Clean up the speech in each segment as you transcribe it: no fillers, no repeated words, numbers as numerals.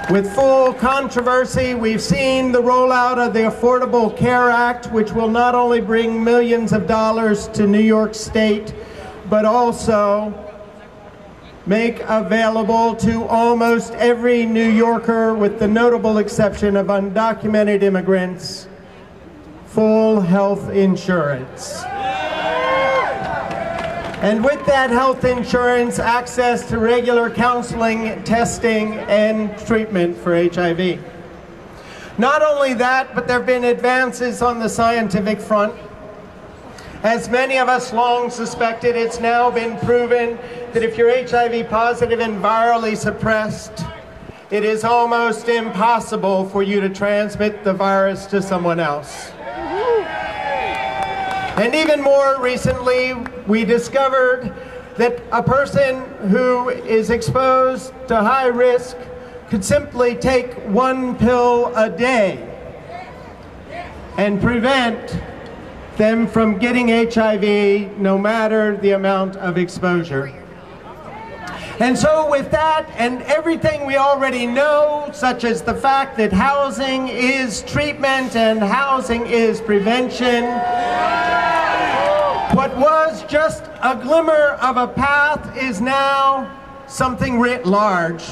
With full controversy, we've seen the rollout of the Affordable Care Act, which will not only bring millions of dollars to New York State, but also make available to almost every New Yorker, with the notable exception of undocumented immigrants, full health insurance. And with that health insurance, access to regular counseling, testing, and treatment for HIV. Not only that, but there have been advances on the scientific front. As many of us long suspected, it's now been proven that if you're HIV positive and virally suppressed, it is almost impossible for you to transmit the virus to someone else. And even more recently, we discovered that a person who is exposed to high risk could simply take one pill a day and prevent them from getting HIV, no matter the amount of exposure. And so with that and everything we already know, such as the fact that housing is treatment and housing is prevention, what was just a glimmer of a path is now something writ large.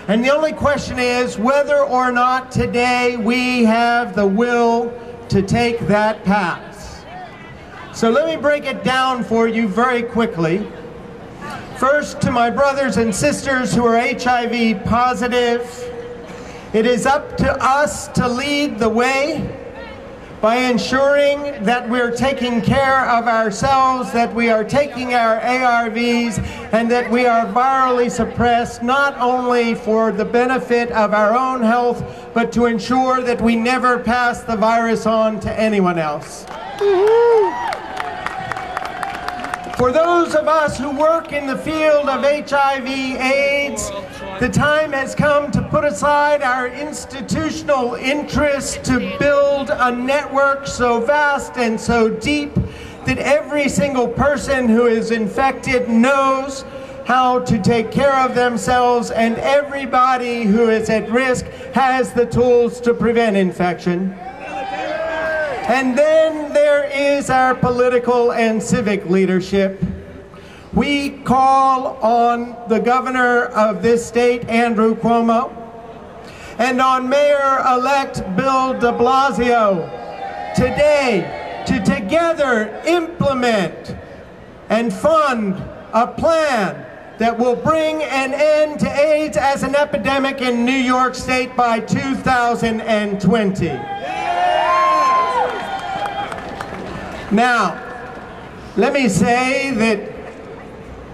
And the only question is whether or not today we have the will to take that path. So let me break it down for you very quickly. First, to my brothers and sisters who are HIV positive, it is up to us to lead the way by ensuring that we're taking care of ourselves, that we are taking our ARVs, and that we are virally suppressed, not only for the benefit of our own health, but to ensure that we never pass the virus on to anyone else. For those of us who work in the field of HIV/AIDS, the time has come to put aside our institutional interests to build a network so vast and so deep that every single person who is infected knows how to take care of themselves, and everybody who is at risk has the tools to prevent infection. And then there is our political and civic leadership. We call on the governor of this state, Andrew Cuomo, and on Mayor-elect Bill de Blasio today to together implement and fund a plan that will bring an end to AIDS as an epidemic in New York State by 2020. Now, let me say that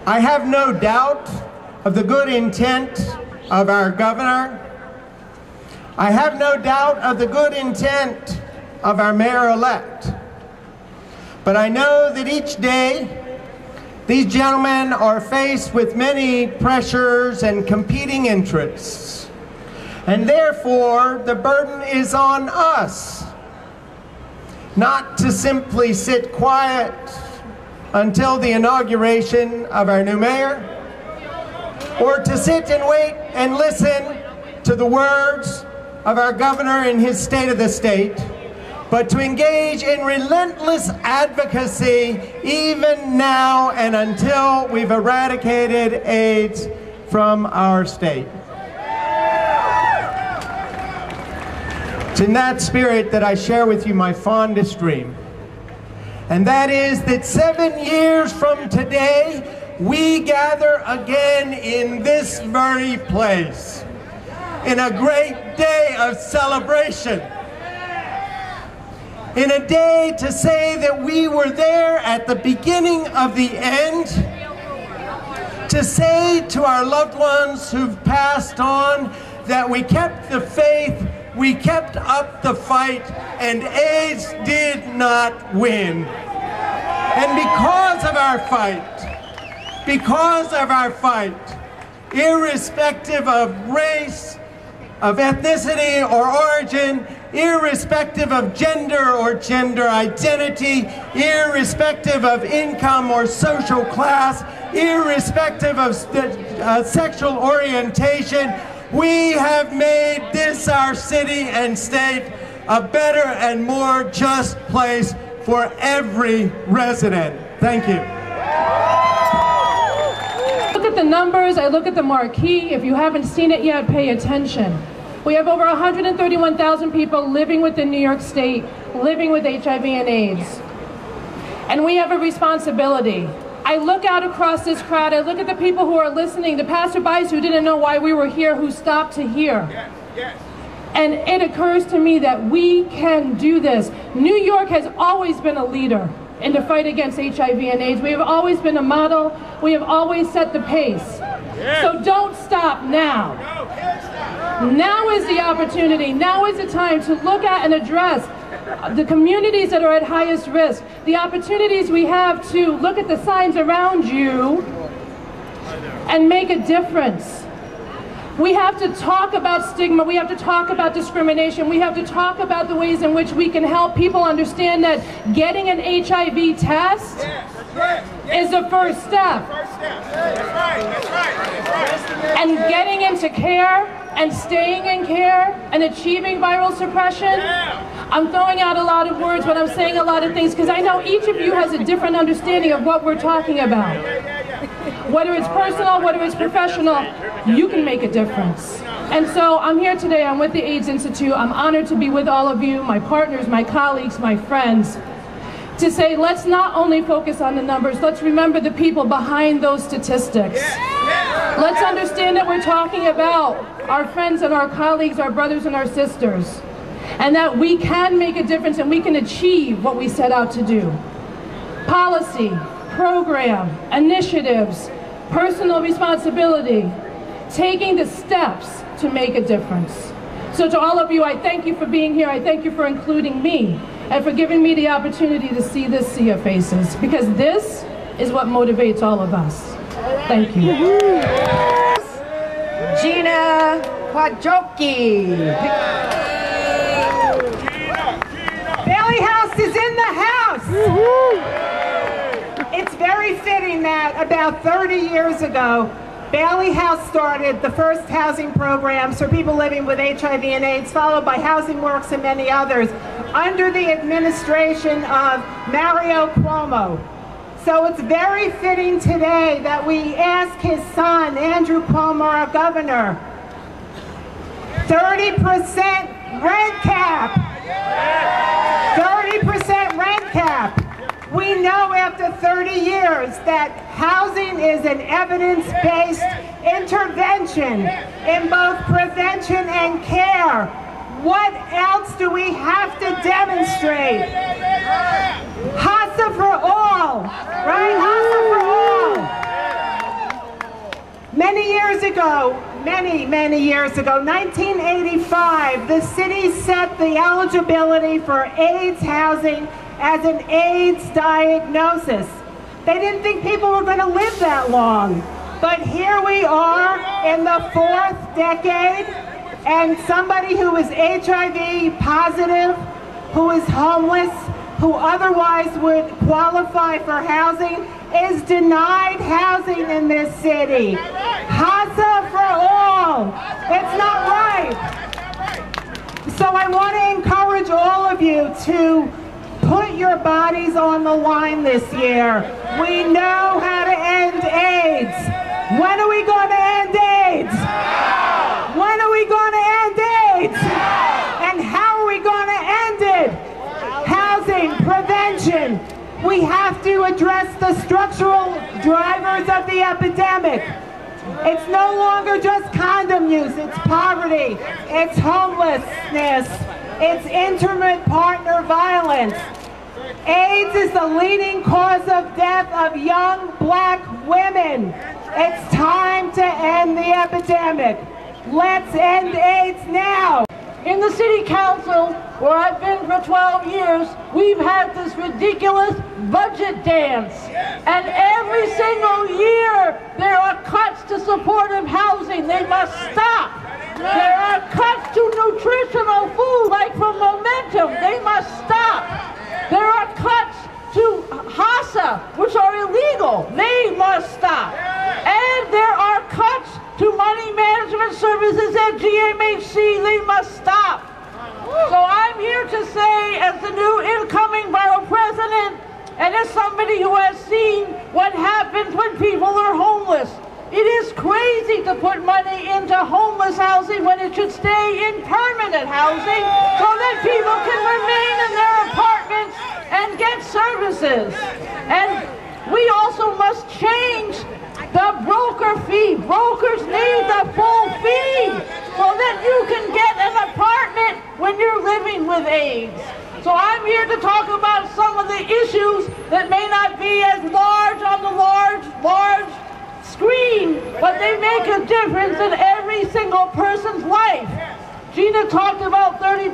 I have no doubt of the good intent of our governor. I have no doubt of the good intent of our mayor-elect. But I know that each day, these gentlemen are faced with many pressures and competing interests. And therefore, the burden is on us not to simply sit quiet until the inauguration of our new mayor, or to sit and wait and listen to the words of our governor in his State of the State, but to engage in relentless advocacy even now and until we've eradicated AIDS from our state. It's in that spirit that I share with you my fondest dream. And that is that 7 years from today, we gather again in this very place, in a great day of celebration, in a day to say that we were there at the beginning of the end, to say to our loved ones who've passed on that we kept the faith, we kept up the fight, and AIDS did not win. And because of our fight, irrespective of race, of ethnicity or origin, irrespective of gender or gender identity, irrespective of income or social class, irrespective of sexual orientation, We have made this, our city and state, a better and more just place for every resident. Thank you. Look at the numbers, I look at the marquee. If you haven't seen it yet, pay attention. We have over 131,000 people living within New York State, living with HIV and AIDS. And we have a responsibility. I look out across this crowd, I look at the people who are listening, the passerbys who didn't know why we were here, who stopped to hear. Yes, yes. And it occurs to me that we can do this. New York has always been a leader in the fight against HIV and AIDS. We have always been a model. We have always set the pace. Yes. So don't stop now. No, can't stop. Now is the opportunity. Now is the time to look at and address the communities that are at highest risk. The opportunities we have to look at the signs around you and make a difference. We have to talk about stigma, we have to talk about discrimination, we have to talk about the ways in which we can help people understand that getting an HIV test is the first step. And getting into care and staying in care and achieving viral suppression. I'm throwing out a lot of words, but I'm saying a lot of things because I know each of you has a different understanding of what we're talking about. Whether it's personal, whether it's professional, you can make a difference. And so I'm here today, I'm with the AIDS Institute. I'm honored to be with all of you, my partners, my colleagues, my friends, to say let's not only focus on the numbers, let's remember the people behind those statistics. Let's understand that we're talking about our friends and our colleagues, our brothers and our sisters, and that we can make a difference and we can achieve what we set out to do. Policy, program, initiatives, personal responsibility, taking the steps to make a difference. So to all of you, I thank you for being here. I thank you for including me and for giving me the opportunity to see this sea of faces, because this is what motivates all of us. Thank you. Gina Quattrochi. Bailey House is in the house. It's very fitting that about 30 years ago, Bailey House started the first housing programs for people living with HIV and AIDS, followed by Housing Works and many others, under the administration of Mario Cuomo. So it's very fitting today that we ask his son, Andrew Cuomo, our governor, 30% rent cap. 30% rent cap. We know after 30 years that housing is an evidence-based intervention in both prevention and care. What else do we have to demonstrate? HASA for all, right? HASA for all. Many years ago, many years ago, 1985, the city set the eligibility for AIDS housing as an AIDS diagnosis. They didn't think people were going to live that long. But here we are in the 4th decade, and somebody who is HIV positive, who is homeless, who otherwise would qualify for housing, is denied housing in this city. HASA for all. It's not right. So I want to encourage all of you to put your bodies on the line this year. We know how to end AIDS. When are we going to end AIDS? When are we going to end AIDS? And how are we going to end it? Housing, prevention. We have to address the structural drivers of the epidemic. It's no longer just condom use, it's poverty, it's homelessness, it's intimate partner violence. AIDS is the leading cause of death of young black women. It's time to end the epidemic. Let's end AIDS now. In the city council, where I've been for 12 years, we've had this ridiculous budget dance. And every single year, there are cuts to supportive housing. They must stop. There are cuts to nutritional food, like from Momentum. They must stop. There are cuts to HASA, which are illegal. They must stop. And there are cuts to money management services services at GMHC, they must stop. So I'm here to say, as the new incoming borough president, and as somebody who has seen what happens when people are homeless, it is crazy to put money into homeless housing when it should stay in permanent housing so that people can remain in their apartments and get services. And we also must change the broker fee. Brokers need the full fee so that you can get an apartment when you're living with AIDS. So I'm here to talk about some of the issues that may not be as large on the large screen, but they make a difference in every single person's life. Gina talked about 30%.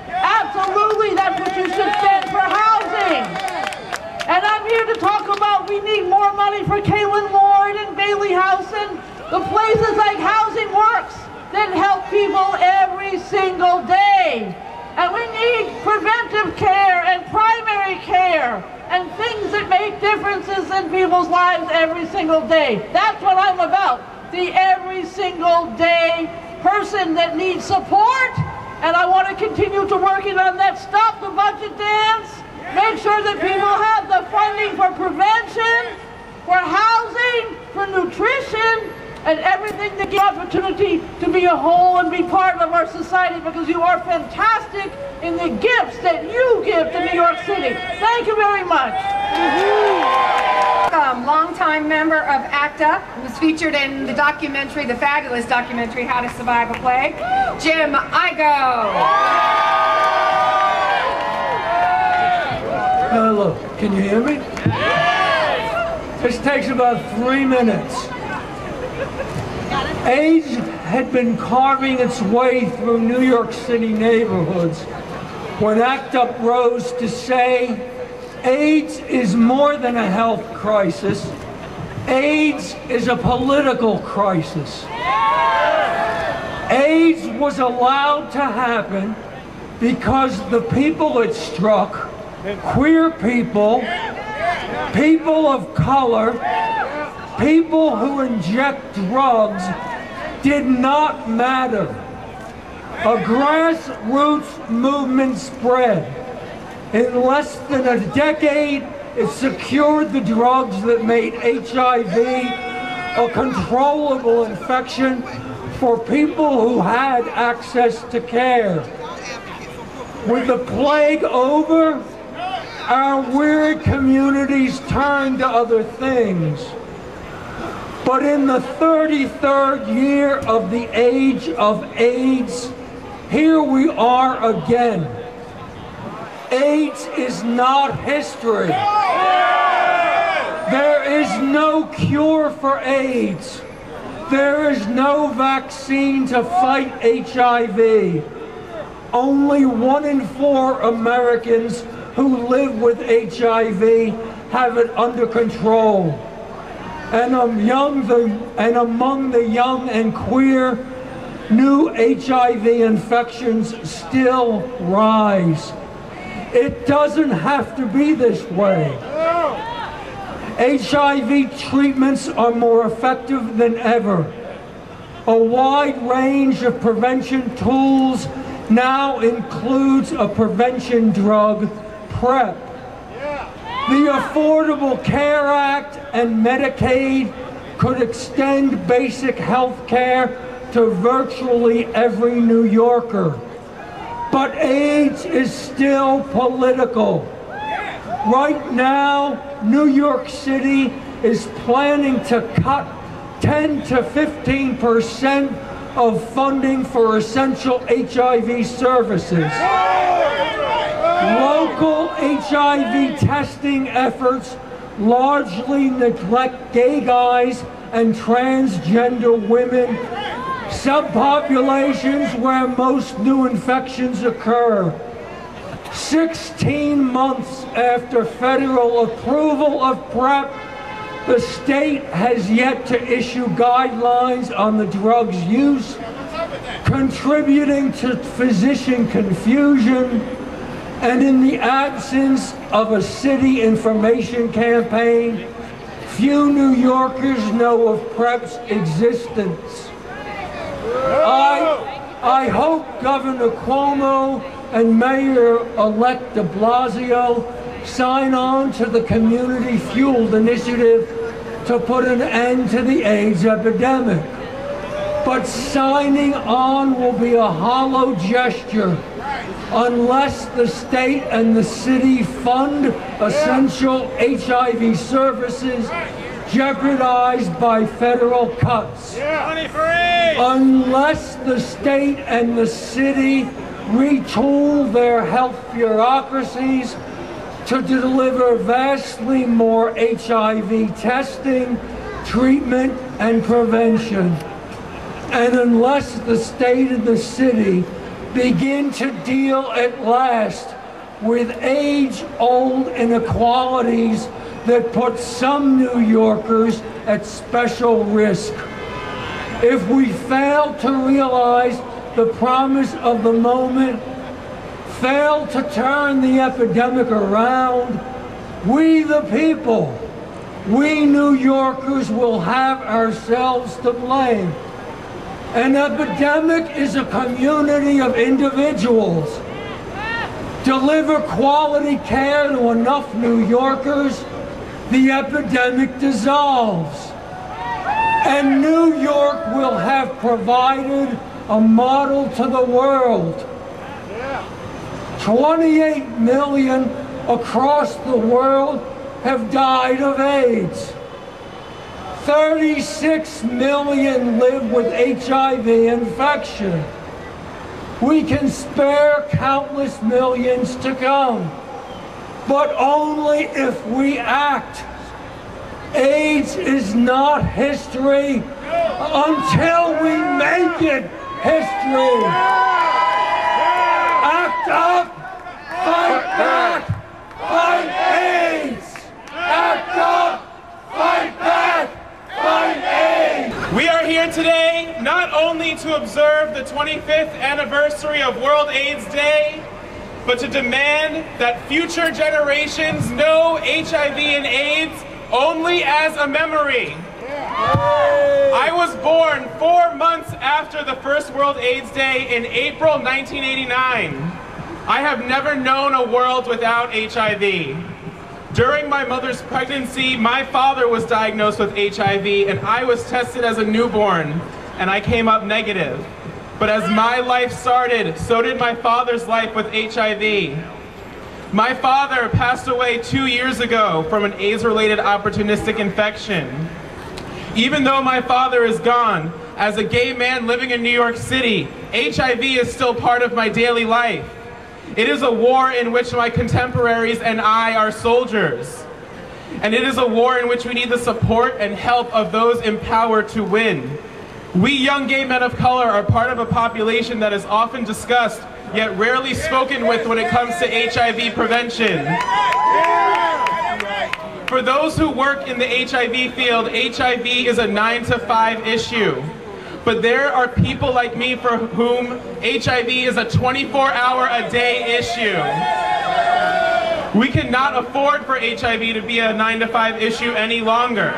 Absolutely, that's what you should spend for housing. And I'm here to talk about we need more money for Kaylin Ward and Bailey House and the places like Housing Works that help people every single day. And we need preventive care and primary care and things that make differences in people's lives every single day. That's what I'm about. The every single day person that needs support. And I want to continue to working on that. Stop the budget dance. Make sure that people have the funding for prevention, for housing, for nutrition, and everything to give opportunity to be a whole and be part of our society, because you are fantastic in the gifts that you give to New York City. Thank you very much. Longtime member of ACTA, who was featured in the documentary, the fabulous documentary, How to Survive a Plague, Jim Eigo. Hello, can you hear me? This takes about 3 minutes. AIDS had been carving its way through New York City neighborhoods when ACT UP rose to say, AIDS is more than a health crisis. AIDS is a political crisis. AIDS was allowed to happen because the people it struck, queer people, people of color, people who inject drugs, did not matter. A grassroots movement spread. In less than a decade, it secured the drugs that made HIV a controllable infection for people who had access to care. With the plague over, our weird communities turned to other things. But in the 33rd year of the age of AIDS, here we are again. AIDS is not history. There is no cure for AIDS. There is no vaccine to fight HIV. Only 1 in 4 Americans who live with HIV have it under control. And among the young and queer, new HIV infections still rise. It doesn't have to be this way. HIV treatments are more effective than ever. A wide range of prevention tools now includes a prevention drug, PrEP. The Affordable Care Act and Medicaid could extend basic health care to virtually every New Yorker. But AIDS is still political. Right now, New York City is planning to cut 10 to 15% of funding for essential HIV services. Local HIV testing efforts largely neglect gay guys and transgender women, subpopulations where most new infections occur. 16 months after federal approval of PrEP, the state has yet to issue guidelines on the drug's use, contributing to physician confusion, and in the absence of a city information campaign, few New Yorkers know of PrEP's existence. I hope Governor Cuomo and Mayor-elect de Blasio sign on to the community-fueled initiative to put an end to the AIDS epidemic. But signing on will be a hollow gesture unless the state and the city fund essential HIV services jeopardized by federal cuts. Unless the state and the city retool their health bureaucracies to deliver vastly more HIV testing, treatment, and prevention. And unless the state and the city begin to deal at last with age-old inequalities that put some New Yorkers at special risk. If we fail to realize the promise of the moment, fail to turn the epidemic around, we the people, we New Yorkers will have ourselves to blame. An epidemic is a community of individuals. Deliver quality care to enough New Yorkers, the epidemic dissolves. And New York will have provided a model to the world. 28 million across the world have died of AIDS. 36 million live with HIV infection. We can spare countless millions to come, but only if we act. AIDS is not history until we make it history. Act up, fight back, fight AIDS. Act up, fight back, fight AIDS. We are here today not only to observe the 25th anniversary of World AIDS Day, but to demand that future generations know HIV and AIDS only as a memory. I was born 4 months after the first World AIDS Day in April 1989. I have never known a world without HIV. During my mother's pregnancy, my father was diagnosed with HIV and I was tested as a newborn and I came up negative. But as my life started, so did my father's life with HIV. My father passed away 2 years ago from an AIDS-related opportunistic infection. Even though my father is gone, as a gay man living in New York City, HIV is still part of my daily life. It is a war in which my contemporaries and I are soldiers. And it is a war in which we need the support and help of those empowered to win. We young gay men of color are part of a population that is often discussed, yet rarely spoken with when it comes to HIV prevention. For those who work in the HIV field, HIV is a 9-to-5 issue. But there are people like me for whom HIV is a 24-hour-a-day issue. We cannot afford for HIV to be a 9-to-5 issue any longer.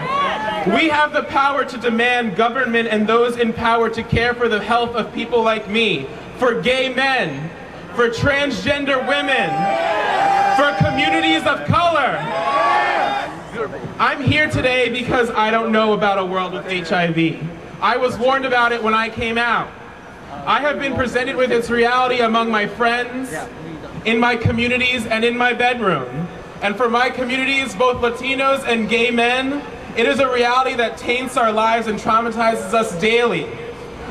We have the power to demand government and those in power to care for the health of people like me, for gay men, for transgender women, for communities of color. I'm here today because I don't know about a world with HIV. I was warned about it when I came out. I have been presented with its reality among my friends, in my communities, and in my bedroom. And for my communities, both Latinos and gay men, it is a reality that taints our lives and traumatizes us daily.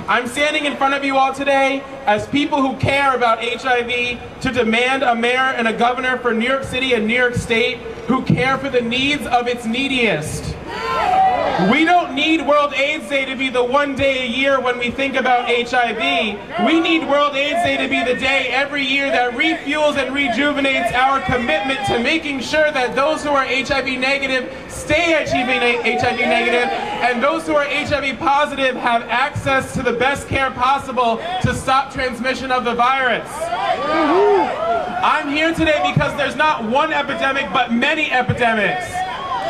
I'm standing in front of you all today as people who care about HIV to demand a mayor and a governor for New York City and New York State who care for the needs of its neediest. We don't need World AIDS Day to be the one day a year when we think about HIV. We need World AIDS Day to be the day every year that refuels and rejuvenates our commitment to making sure that those who are HIV negative stay HIV negative, and those who are HIV positive have access to the best care possible to stop transmission of the virus. I'm here today because there's not one epidemic, but many epidemics.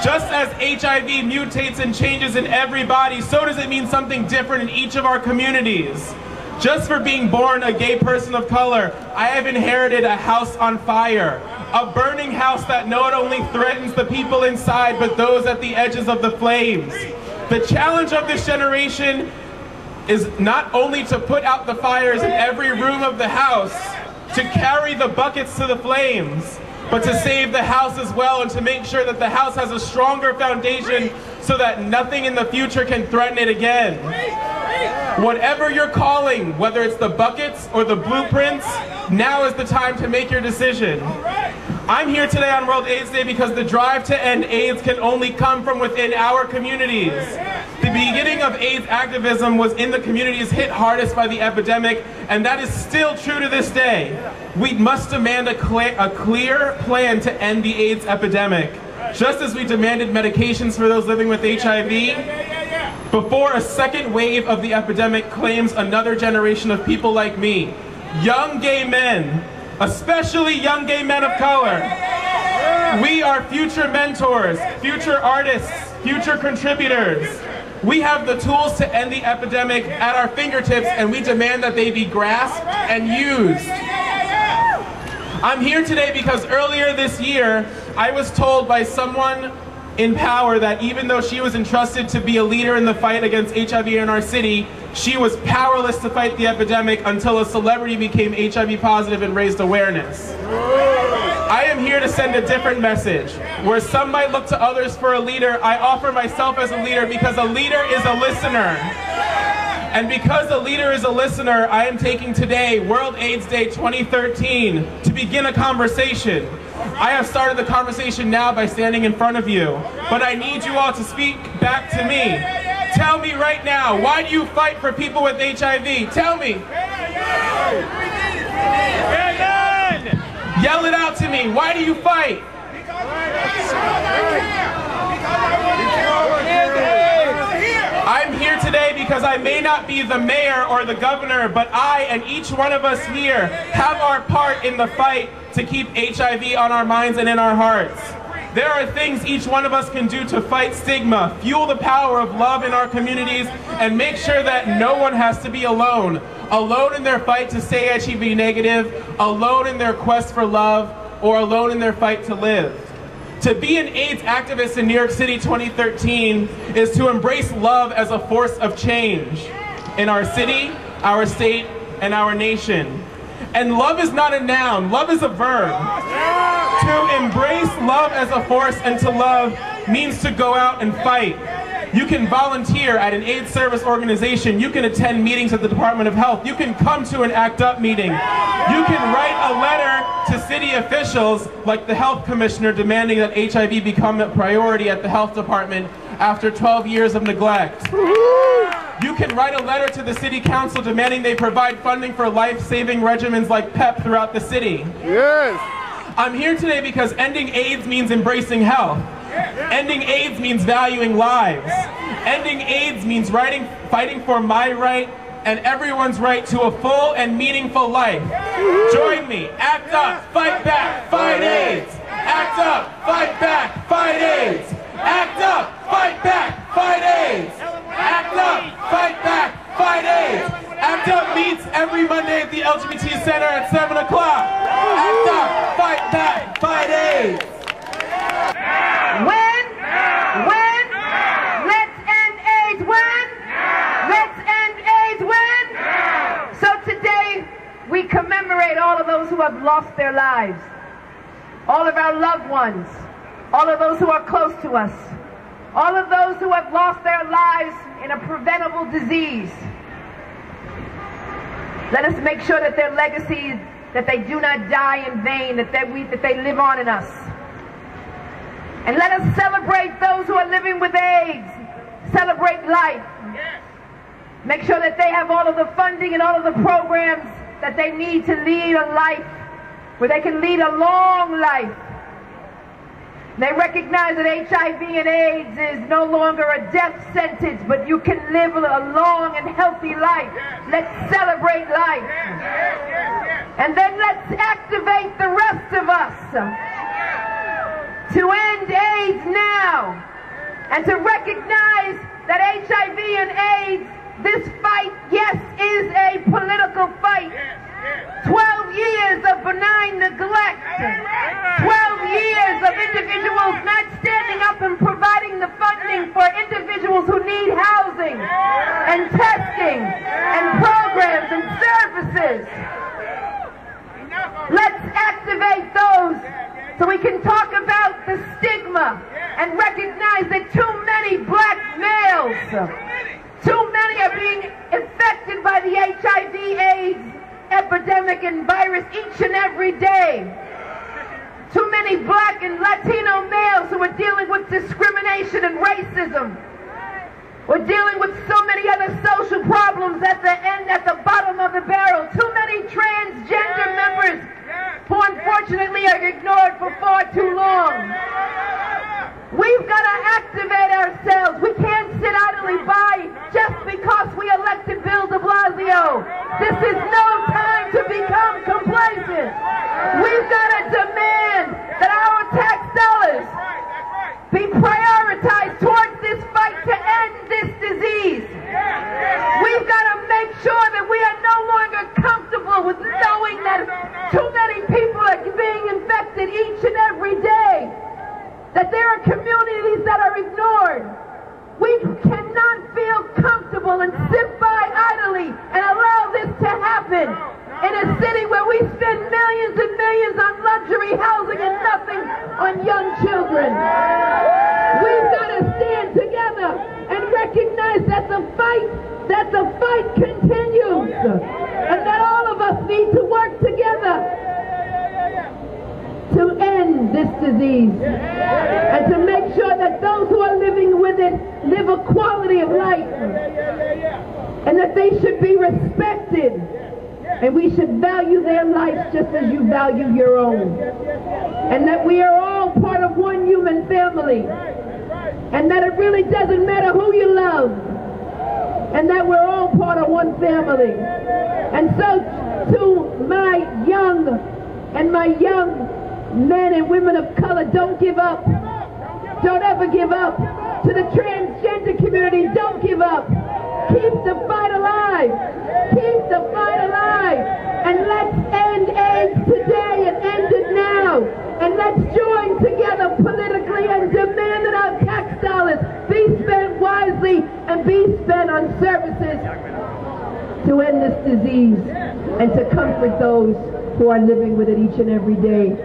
Just as HIV mutates and changes in every body, so does it mean something different in each of our communities. Just for being born a gay person of color, I have inherited a house on fire. A burning house that not only threatens the people inside, but those at the edges of the flames. The challenge of this generation is not only to put out the fires in every room of the house, to carry the buckets to the flames, but to save the house as well and to make sure that the house has a stronger foundation so that nothing in the future can threaten it again. Whatever you're calling, whether it's the buckets or the blueprints, now is the time to make your decision. I'm here today on World AIDS Day because the drive to end AIDS can only come from within our communities. The beginning of AIDS activism was in the communities hit hardest by the epidemic, and that is still true to this day. We must demand a clear plan to end the AIDS epidemic. Just as we demanded medications for those living with HIV, before a second wave of the epidemic claims another generation of people like me, young gay men, especially young gay men of color. We are future mentors, future artists, future contributors. We have the tools to end the epidemic at our fingertips, and we demand that they be grasped and used. I'm here today because earlier this year, I was told by someone in power that even though she was entrusted to be a leader in the fight against HIV in our city, she was powerless to fight the epidemic until a celebrity became HIV positive and raised awareness. I am here to send a different message. Where some might look to others for a leader, I offer myself as a leader because a leader is a listener. And because a leader is a listener, I am taking today, World AIDS Day 2013, to begin a conversation. I have started the conversation now by standing in front of you, but I need you all to speak back to me. Tell me right now, why do you fight for people with HIV? Tell me. Yell it out to me. Why do you fight? I'm here today because I may not be the mayor or the governor, but I and each one of us here have our part in the fight to keep HIV on our minds and in our hearts. There are things each one of us can do to fight stigma, fuel the power of love in our communities, and make sure that no one has to be alone. Alone in their fight to stay HIV negative, alone in their quest for love, or alone in their fight to live. To be an AIDS activist in New York City 2013 is to embrace love as a force of change in our city, our state, and our nation. And love is not a noun, love is a verb. To embrace love as a force and to love means to go out and fight. You can volunteer at an AIDS service organization. You can attend meetings at the Department of Health. You can come to an ACT UP meeting. You can write a letter to city officials like the health commissioner demanding that HIV become a priority at the health department after 12 years of neglect. You can write a letter to the city council demanding they provide funding for life-saving regimens like PEP throughout the city. Yes. I'm here today because ending AIDS means embracing health. Ending AIDS means valuing lives. Ending AIDS means fighting for my right and everyone's right to a full and meaningful life. Join me. Act up, fight back, fight AIDS. Act up, fight back, fight AIDS. Act up, fight back, fight AIDS. Act up, fight back, fight AIDS. ACT UP meets every Monday at the LGBT Center at 7 o'clock. ACT UP, fight back, fight AIDS. When? Let's end AIDS when? Let's end AIDS when? So today, we commemorate all of those who have lost their lives. All of our loved ones. All of those who are close to us. All of those who have lost their lives in a preventable disease. Let us make sure that their legacies, that they do not die in vain, that they live on in us. And let us celebrate those who are living with AIDS. Celebrate life. Make sure that they have all of the funding and all of the programs that they need to lead a life where they can lead a long life. They recognize that HIV and AIDS is no longer a death sentence, but you can live a long and healthy life. Let's celebrate life. And then let's activate the rest of us to end AIDS now, and to recognize that HIV and AIDS, this fight, yes, is a political fight. 12 years of benign neglect, 12 years of individuals not standing up and providing the funding for individuals who need housing and testing and programs and services. Let's activate those so we can talk about the stigma and recognize that too many black males, too many are being infected by the HIV/AIDS epidemic and virus each and every day. Too many black and Latino males who are dealing with discrimination and racism. We're dealing with so many other social problems at the end, at the bottom of the barrel. Too many transgender members who unfortunately are ignored for far too long. We've got to activate ourselves. We can't sit idly by just because we elected Bill de Blasio. This is no time to become complacent. We've got to demand that our tax dollars be prioritized towards this fight to end this disease. We've got to make sure that we are no longer comfortable with knowing that too many people are being infected each and every day. That there are communities that are ignored. We cannot feel comfortable and sit by idly and allow this to happen in a city where we spend millions and millions on luxury housing and nothing on young children. We've got to stand together and recognize that the fight continues, and that all of us need to work together to end this disease and to make sure that those who are living with it live a quality of life, and that they should be respected, and we should value their lives just as you value your own, and that we are all part of one human family, and that it really doesn't matter who you love, and that we're all part of one family. And so to my young men and women of color, don't give up. Don't ever give up. To the transgender community, don't give up. Keep the fight alive. Keep the fight alive. And let's end AIDS today and end it now. And let's join together politically and demand that our tax dollars be spent wisely and be spent on services to end this disease and to comfort those who are living with it each and every day.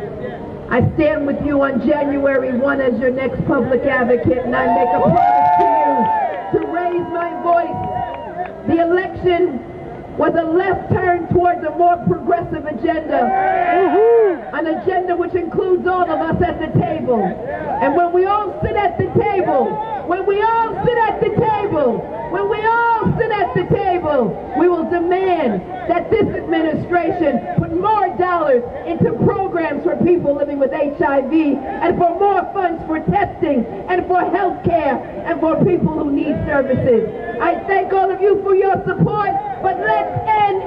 I stand with you on January 1 as your next public advocate, and I make a promise to you to raise my voice. The election was a left turn towards a more progressive agenda, an agenda which includes all of us at the table. And when we all sit at the table, we will demand that this administration put more dollars into programs for people living with HIV, and for more funds for testing, and for health care, and for people who need services. I thank all of you for your support, but let's end